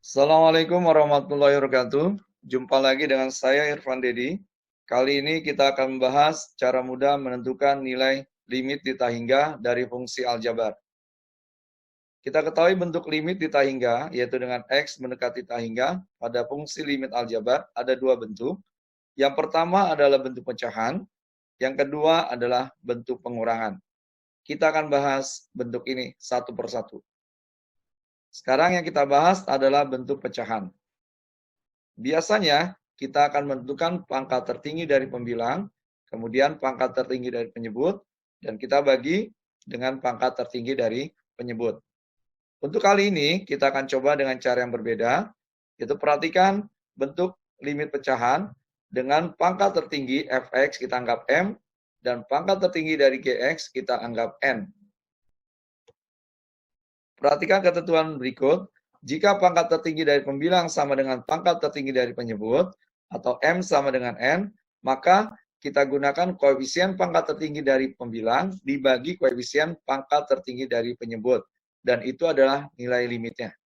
Assalamualaikum warahmatullahi wabarakatuh. Jumpa lagi dengan saya Irfan Dedi. Kali ini kita akan membahas cara mudah menentukan nilai limit tita hingga dari fungsi aljabar. Kita ketahui bentuk limit tita hingga, yaitu dengan X mendekati tita hingga. Pada fungsi limit aljabar ada dua bentuk. Yang pertama adalah bentuk pecahan, yang kedua adalah bentuk pengurangan. Kita akan bahas bentuk ini satu persatu. Sekarang yang kita bahas adalah bentuk pecahan. Biasanya kita akan menentukan pangkat tertinggi dari pembilang, kemudian pangkat tertinggi dari penyebut, dan kita bagi dengan pangkat tertinggi dari penyebut. Untuk kali ini kita akan coba dengan cara yang berbeda, yaitu perhatikan bentuk limit pecahan dengan pangkat tertinggi fx kita anggap m, dan pangkat tertinggi dari gx kita anggap n. Perhatikan ketentuan berikut. Jika pangkat tertinggi dari pembilang sama dengan pangkat tertinggi dari penyebut, atau M sama dengan N, maka kita gunakan koefisien pangkat tertinggi dari pembilang dibagi koefisien pangkat tertinggi dari penyebut. Dan itu adalah nilai limitnya.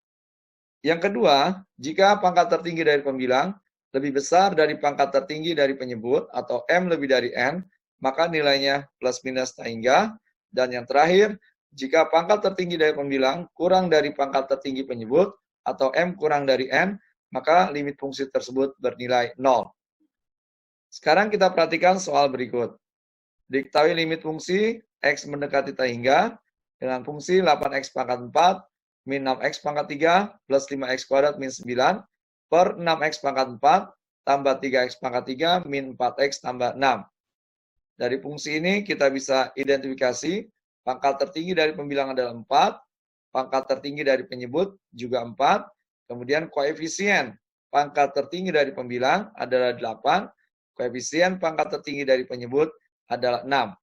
Yang kedua, jika pangkat tertinggi dari pembilang lebih besar dari pangkat tertinggi dari penyebut, atau M lebih dari N, maka nilainya plus minus hingga. Dan yang terakhir, jika pangkat tertinggi dari pembilang kurang dari pangkat tertinggi penyebut atau M kurang dari N, maka limit fungsi tersebut bernilai 0. Sekarang kita perhatikan soal berikut. Diketahui limit fungsi X mendekati tita hingga dengan fungsi 8X pangkat 4 min 6X pangkat 3 plus 5X kuadrat min 9 per 6X pangkat 4 tambah 3X pangkat 3 min 4X tambah 6. Dari fungsi ini kita bisa identifikasi pangkat tertinggi dari pembilang adalah 4, pangkat tertinggi dari penyebut juga 4, kemudian koefisien pangkat tertinggi dari pembilang adalah 8, koefisien pangkat tertinggi dari penyebut adalah 6. Nah,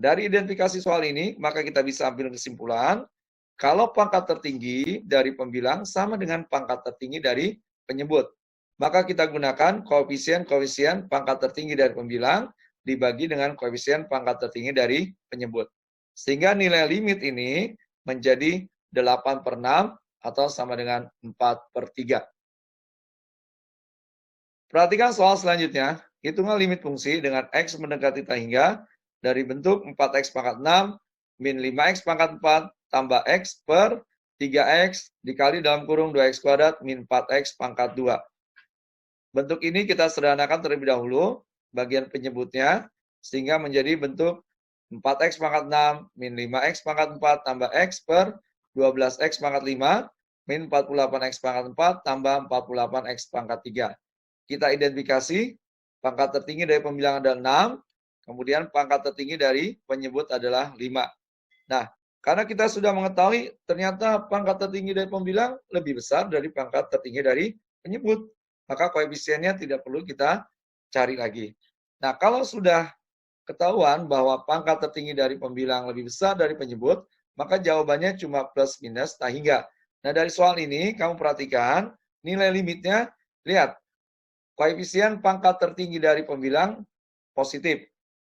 dari identifikasi soal ini, maka kita bisa ambil kesimpulan, kalau pangkat tertinggi dari pembilang sama dengan pangkat tertinggi dari penyebut, maka kita gunakan koefisien pangkat tertinggi dari pembilang dibagi dengan koefisien pangkat tertinggi dari penyebut. Sehingga nilai limit ini menjadi 8/6 atau sama dengan 4/3. Perhatikan soal selanjutnya. Hitungan limit fungsi dengan X mendekati tita hingga dari bentuk 4X pangkat 6 min 5X pangkat 4 tambah X per 3X dikali dalam kurung 2X kuadrat min 4X pangkat 2. Bentuk ini kita sederhanakan terlebih dahulu bagian penyebutnya sehingga menjadi bentuk 4X pangkat 6 min 5X pangkat 4 tambah X per 12X pangkat 5 min 48X pangkat 4 tambah 48X pangkat 3. Kita identifikasi pangkat tertinggi dari pembilang adalah 6, kemudian pangkat tertinggi dari penyebut adalah 5. Nah, karena kita sudah mengetahui ternyata pangkat tertinggi dari pembilang lebih besar dari pangkat tertinggi dari penyebut, maka koefisiennya tidak perlu kita cari lagi. Nah, kalau sudah ketahuan bahwa pangkat tertinggi dari pembilang lebih besar dari penyebut, maka jawabannya cuma plus minus tak hingga. Nah, dari soal ini kamu perhatikan nilai limitnya, lihat, koefisien pangkat tertinggi dari pembilang positif.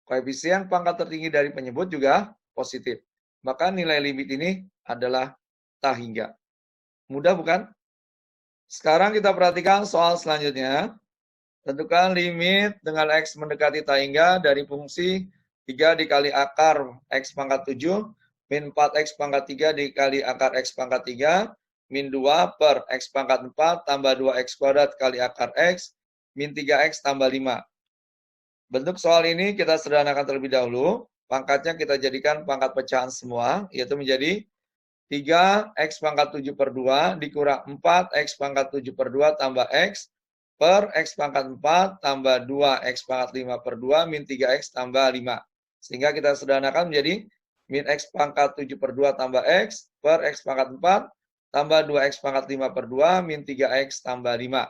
Koefisien pangkat tertinggi dari penyebut juga positif. Maka nilai limit ini adalah tak hingga. Mudah bukan? Sekarang kita perhatikan soal selanjutnya. Tentukan limit dengan X mendekati tak hingga dari fungsi 3 dikali akar X pangkat 7 min 4X pangkat 3 dikali akar X pangkat 3 min 2 per X pangkat 4 tambah 2X kuadrat kali akar X min 3X tambah 5. Bentuk soal ini kita sederhanakan terlebih dahulu. Pangkatnya kita jadikan pangkat pecahan semua, yaitu menjadi 3X pangkat 7 per 2 dikurang 4X pangkat 7 per 2 tambah X per X pangkat 4 tambah 2X pangkat 5 per 2 min 3X tambah 5. Sehingga kita sederhanakan menjadi min X pangkat 7 per 2 tambah X per X pangkat 4 tambah 2X pangkat 5 per 2 min 3X tambah 5.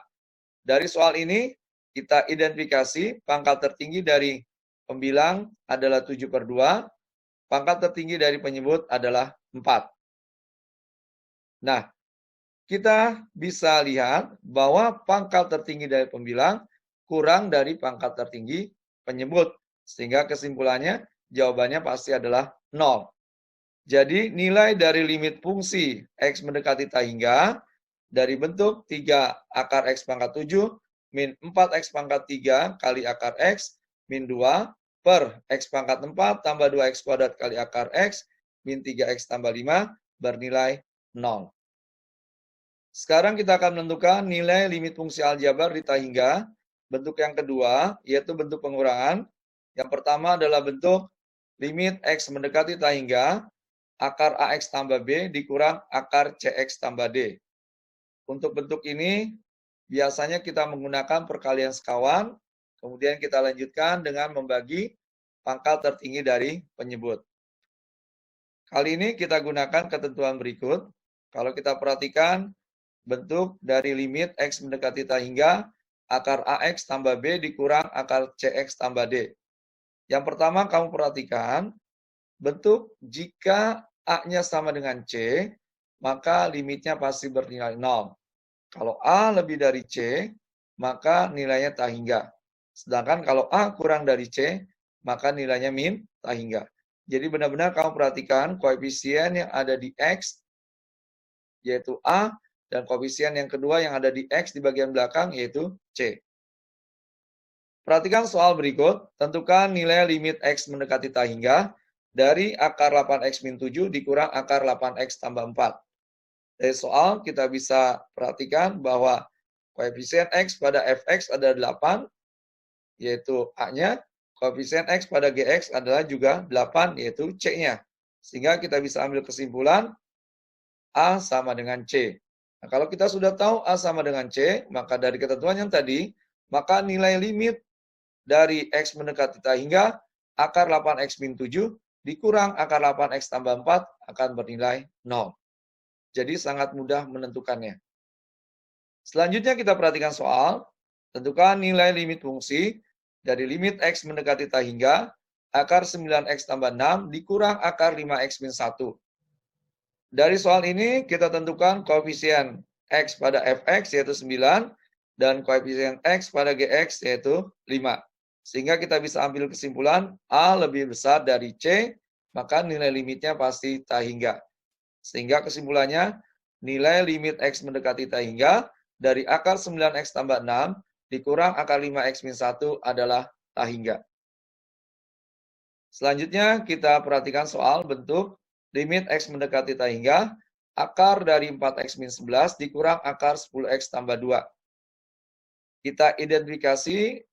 Dari soal ini kita identifikasi pangkat tertinggi dari pembilang adalah 7 per 2, pangkat tertinggi dari penyebut adalah 4. Nah, kita bisa lihat bahwa pangkat tertinggi dari pembilang kurang dari pangkat tertinggi penyebut. Sehingga kesimpulannya jawabannya pasti adalah 0. Jadi nilai dari limit fungsi X mendekati tak hingga dari bentuk 3 akar X pangkat 7 min 4X pangkat 3 kali akar X min 2 per X pangkat 4 tambah 2X kuadrat kali akar X min 3X tambah 5 bernilai 0. Sekarang kita akan menentukan nilai limit fungsi aljabar di hingga. Bentuk yang kedua, yaitu bentuk pengurangan. Yang pertama adalah bentuk limit X mendekati hingga akar AX tambah B dikurang akar CX tambah D. Untuk bentuk ini, biasanya kita menggunakan perkalian sekawan, kemudian kita lanjutkan dengan membagi pangkal tertinggi dari penyebut. Kali ini kita gunakan ketentuan berikut. Kalau kita perhatikan, bentuk dari limit X mendekati hingga akar AX tambah B dikurang akar CX tambah D. Yang pertama kamu perhatikan, bentuk jika A-nya sama dengan C, maka limitnya pasti bernilai 0. Kalau A lebih dari C, maka nilainya hingga. Sedangkan kalau A kurang dari C, maka nilainya min hingga. Jadi benar-benar kamu perhatikan koefisien yang ada di X, yaitu A, dan koefisien yang kedua yang ada di X di bagian belakang yaitu C. Perhatikan soal berikut, tentukan nilai limit X mendekati hingga dari akar 8X min 7 dikurang akar 8X tambah 4. Dari soal kita bisa perhatikan bahwa koefisien X pada Fx ada 8, yaitu A-nya, koefisien X pada Gx adalah juga 8, yaitu C-nya. Sehingga kita bisa ambil kesimpulan A sama dengan C. Nah, kalau kita sudah tahu A sama dengan C, maka dari ketentuan yang tadi, maka nilai limit dari X mendekati hingga akar 8X min 7 dikurang akar 8X tambah 4 akan bernilai 0. Jadi sangat mudah menentukannya. Selanjutnya kita perhatikan soal, tentukan nilai limit fungsi dari limit X mendekati hingga akar 9X tambah 6 dikurang akar 5X min 1. Dari soal ini kita tentukan koefisien X pada Fx yaitu 9 dan koefisien X pada Gx yaitu 5. Sehingga kita bisa ambil kesimpulan A lebih besar dari C, maka nilai limitnya pasti hingga. Sehingga kesimpulannya nilai limit X mendekati hingga dari akar 9X tambah 6 dikurang akar 5X min 1 adalah hingga. Selanjutnya kita perhatikan soal bentuk limit X mendekati hingga akar dari 4X min 11 dikurang akar 10X tambah 2. Kita identifikasi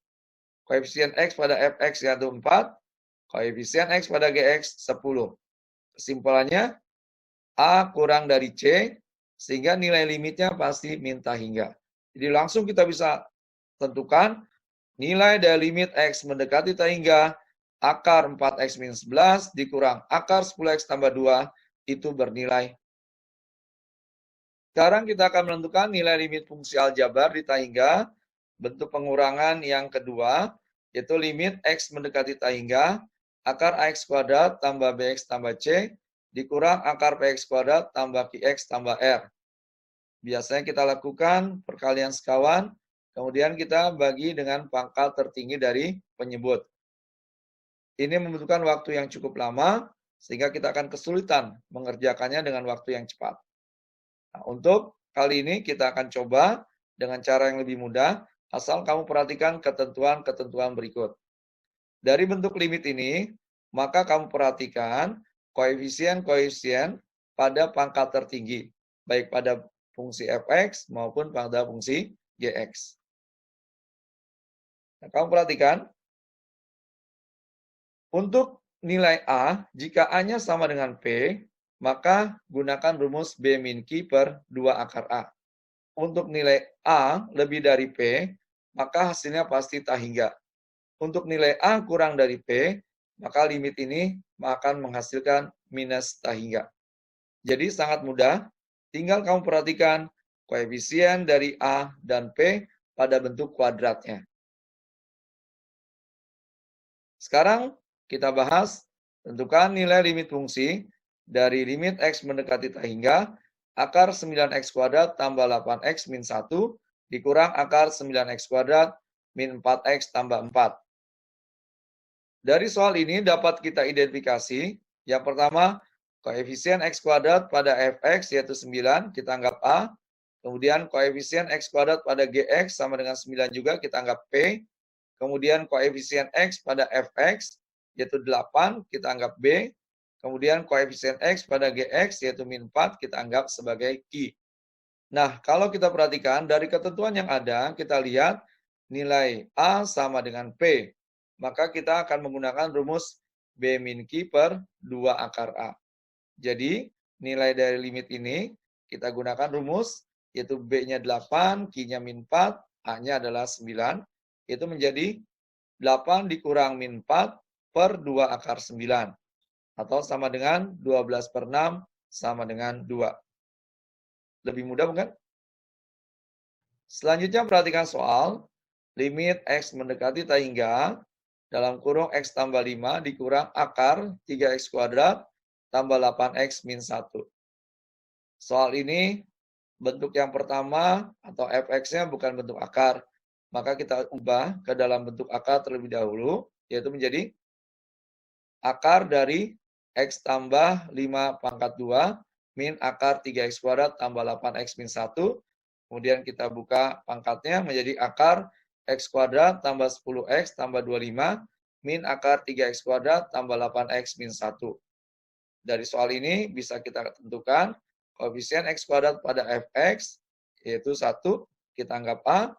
koefisien X pada Fx yaitu 4, koefisien X pada Gx 10. Kesimpulannya, A kurang dari C, sehingga nilai limitnya pasti min hingga. Jadi langsung kita bisa tentukan nilai dari limit X mendekati hingga akar 4X min 11 dikurang akar 10X tambah 2 itu bernilai. Sekarang kita akan menentukan nilai limit fungsi aljabar di hingga bentuk pengurangan yang kedua, yaitu limit X mendekati hingga akar AX kuadrat tambah BX tambah C dikurang akar PX kuadrat tambah QX tambah R. Biasanya kita lakukan perkalian sekawan, kemudian kita bagi dengan pangkal tertinggi dari penyebut. Ini membutuhkan waktu yang cukup lama, sehingga kita akan kesulitan mengerjakannya dengan waktu yang cepat. Nah, untuk kali ini kita akan coba dengan cara yang lebih mudah, asal kamu perhatikan ketentuan-ketentuan berikut. Dari bentuk limit ini, maka kamu perhatikan koefisien-koefisien pada pangkal tertinggi, baik pada fungsi Fx maupun pada fungsi Gx. Nah, kamu perhatikan, untuk nilai A, jika A-nya sama dengan P, maka gunakan rumus B min Q per 2 akar A. Untuk nilai A lebih dari P, maka hasilnya pasti hingga. Untuk nilai A kurang dari P, maka limit ini akan menghasilkan minus hingga. Jadi sangat mudah, tinggal kamu perhatikan koefisien dari A dan P pada bentuk kuadratnya. Sekarang kita bahas, tentukan nilai limit fungsi dari limit X mendekati hingga akar 9X kuadrat tambah 8X min 1 dikurang akar 9X kuadrat min 4X tambah 4. Dari soal ini dapat kita identifikasi, yang pertama, koefisien X kuadrat pada Fx yaitu 9, kita anggap A. Kemudian koefisien X kuadrat pada GX sama dengan 9 juga, kita anggap P. Kemudian koefisien X pada Fx, yaitu 8, kita anggap B. Kemudian koefisien X pada GX, yaitu min 4, kita anggap sebagai Q. Nah, kalau kita perhatikan dari ketentuan yang ada, kita lihat nilai A sama dengan P. Maka kita akan menggunakan rumus B min Q per 2 akar A. Jadi, nilai dari limit ini kita gunakan rumus, yaitu B-nya 8, Q-nya min 4, A-nya adalah 9. Itu menjadi 8 dikurang min 4 per 2 akar 9. Atau sama dengan 12 per 6 sama dengan 2. Lebih mudah bukan? Selanjutnya perhatikan soal. Limit X mendekati tak hingga dalam kurung X tambah 5 dikurang akar 3X kuadrat tambah 8X min 1. Soal ini bentuk yang pertama atau Fx-nya bukan bentuk akar. Maka kita ubah ke dalam bentuk akar terlebih dahulu. Yaitu menjadi akar dari X tambah 5 pangkat 2 min akar 3X kuadrat tambah 8X min 1. Kemudian kita buka pangkatnya menjadi akar X kuadrat tambah 10X tambah 25 min akar 3X kuadrat tambah 8X min 1. Dari soal ini bisa kita tentukan koefisien X kuadrat pada Fx yaitu 1, kita anggap A.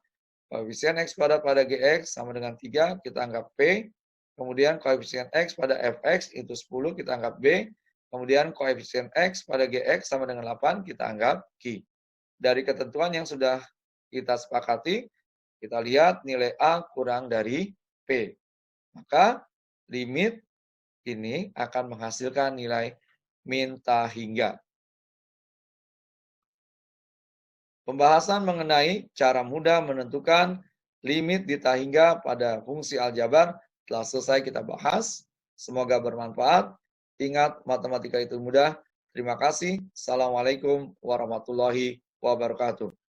Koefisien X kuadrat pada Gx sama dengan 3, kita anggap P. Kemudian koefisien X pada Fx itu 10, kita anggap B. Kemudian koefisien X pada Gx sama dengan 8, kita anggap Q. Dari ketentuan yang sudah kita sepakati, kita lihat nilai A kurang dari P. Maka limit ini akan menghasilkan nilai min tak hingga. Pembahasan mengenai cara mudah menentukan limit di tak hingga pada fungsi aljabar telah selesai kita bahas. Semoga bermanfaat. Ingat, matematika itu mudah. Terima kasih. Assalamualaikum warahmatullahi wabarakatuh.